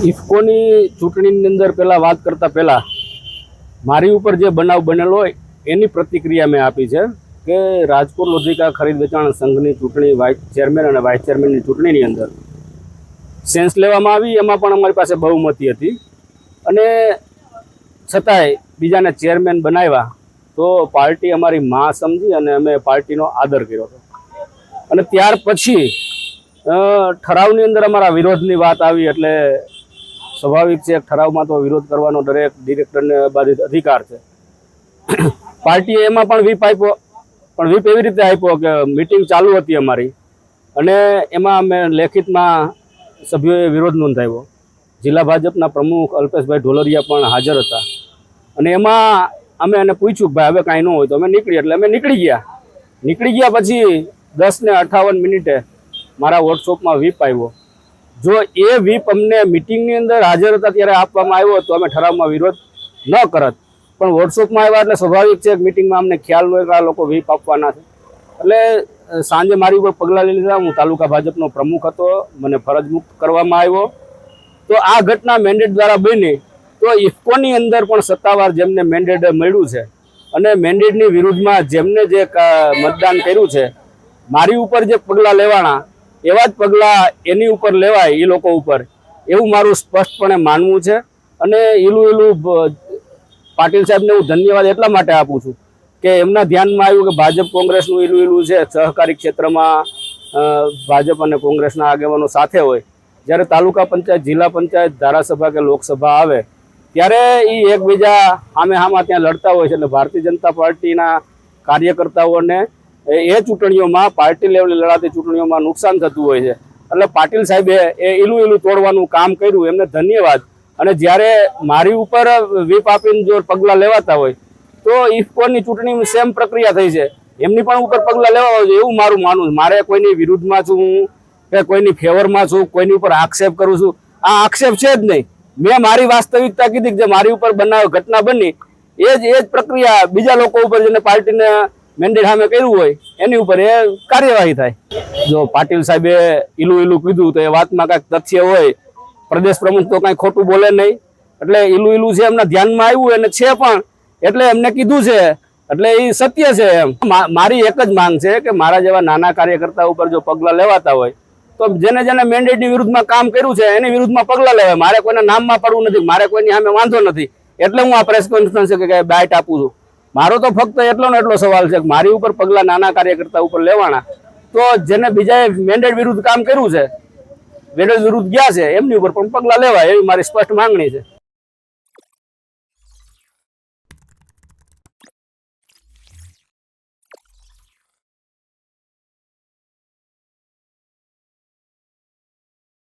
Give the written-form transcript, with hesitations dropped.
ઇફકોની ચૂંટણીની અંદર પહેલાં વાત કરતાં પહેલાં મારી ઉપર જે બનાવ બનેલો હોય એની પ્રતિક્રિયા મેં આપી છે કે રાજકોટ લોધિકા ખરીદ વેચાણ સંઘની ચૂંટણી વાઇસ ચેરમેન અને વાઇસ ચેરમેનની ચૂંટણીની અંદર સેન્સ લેવામાં આવી, એમાં પણ અમારી પાસે બહુમતી હતી અને છતાંય બીજાને ચેરમેન બનાવ્યા તો પાર્ટી અમારી માં સમજી અને અમે પાર્ટીનો આદર કર્યો હતો. અને ત્યાર પછી ઠરાવની અંદર અમારા વિરોધની વાત આવી એટલે સ્વાભાવિક છે, ઠરાવમાં તો વિરોધ કરવાનો દરેક ડિરેક્ટરને બાધિત અધિકાર છે. પાર્ટીએ એમાં પણ વ્હીપ આપ્યો, પણ વ્હીપ એવી રીતે આપ્યો કે મિટિંગ ચાલુ હતી અમારી અને એમાં અમે લેખિતમાં સભ્યોએ વિરોધ નોંધાવ્યો. જિલ્લા ભાજપના પ્રમુખ અલ્પેશભાઈ ઢોલરિયા પણ હાજર હતા અને એમાં અમે એને પૂછ્યું ભાઈ હવે કાંઈ ન હોય તો અમે નીકળીએ, એટલે અમે નીકળી ગયા. પછી 10:58 મારા વોટ્સઅપમાં વ્હીપ આવ્યો. જો એ વ્હીપ અમને મિટિંગની અંદર હાજર હતા ત્યારે આપવામાં આવ્યો તો અમે ઠરાવમાં વિરોધ ન કરત, પણ વોટ્સઅપમાં આવ્યા એટલે સ્વાભાવિક છે કે મિટિંગમાં અમને ખ્યાલ ન હોય કે આ લોકો વ્હીપ આપવાના છે. એટલે સાંજે મારી ઉપર પગલાં લઈ લીધા. હું તાલુકા ભાજપનો પ્રમુખ હતો, મને ફરજ મુક્ત કરવામાં આવ્યો. તો આ ઘટના મેન્ડેટ દ્વારા બની. તો ઇફકોની અંદર પણ સત્તાવાર જેમને મેન્ડેટ મળ્યું છે અને મેન્ડેટની વિરુદ્ધમાં જેમને જે મતદાન કર્યું છે, મારી ઉપર જે પગલાં લેવાના એવા જ પગલાં એની ઉપર લેવાય, એ લોકો ઉપર, એવું મારું સ્પષ્ટપણે માનવું છે. અને ઈલું પાટીલ સાહેબને હું ધન્યવાદ એટલા માટે આપું છું કે એમના ધ્યાનમાં આવ્યું કે ભાજપ કોંગ્રેસનું ઈલું છે. સહકારી ક્ષેત્રમાં ભાજપ અને કોંગ્રેસના આગેવાનો સાથે હોય, જ્યારે તાલુકા પંચાયત, જિલ્લા પંચાયત, ધારાસભા કે લોકસભા આવે ત્યારે એ એકબીજા સામે ત્યાં લડતા હોય છે. એટલે ભારતીય જનતા પાર્ટીના કાર્યકર્તાઓને એ ચૂંટણીઓમાં, પાર્ટી લેવલે લડાતી ચૂંટણીઓમાં નુકસાન થતું હોય છે. એટલે પાટીલ સાહેબે એ ઈલું તોડવાનું કામ કર્યું, એમને ધન્યવાદ. અને જ્યારે મારી ઉપર વ્હીપ આપીને જો પગલાં લેવાતા હોય તો ઇફકોની ચૂંટણીમાં સેમ પ્રક્રિયા થઈ છે, એમની પણ ઉપર પગલાં લેવા હોય એવું મારું માનવું છે. મારે કોઈની વિરુદ્ધમાં છું કે કોઈની ફેવરમાં છું, કોઈની ઉપર આક્ષેપ કરું છું, આ આક્ષેપ છે જ નહીં. મેં મારી વાસ્તવિકતા કીધી કે જે મારી ઉપર ઘટના બની એ જ પ્રક્રિયા બીજા લોકો ઉપર જેને પાર્ટીને મેન્ડેટ સામે કર્યું હોય એની ઉપર એ કાર્યવાહી થાય. જો પાટીલ સાહેબે ઈલું કીધું તો એ વાતમાં કાંઈક તથ્ય હોય. પ્રદેશ પ્રમુખ તો કાંઈ ખોટું બોલે નહીં, એટલે ઈલું છે એમના ધ્યાનમાં આવ્યું અને છે પણ, એટલે એમને કીધું છે એટલે એ સત્ય છે. એમ મારી એક જ માંગ છે કે મારા જેવા નાના કાર્યકર્તા ઉપર જો પગલાં લેવાતા હોય તો જેને મેન્ડેટની વિરુદ્ધમાં કામ કર્યું છે એની વિરુદ્ધમાં પગલાં લેવાય. મારે કોઈના નામમાં પડવું નથી, મારે કોઈની સામે વાંધો નથી, એટલે હું આ પ્રેસ કોન્ફરન્સ કે બાઇટ આપું છું. મારો તો ફક્ત એટલો સવાલ છે કે મારી ઉપર પગલાં નાના કાર્યકર્તા ઉપર લેવાના, તો જેને બીજાએ મેન્ડેટ વિરુદ્ધ કામ કર્યું છે, મેન્ડેટ વિરુદ્ધ ગયા છે, એમની ઉપર પણ પગલાં લેવાય એવી મારી સ્પષ્ટ માંગણી છે.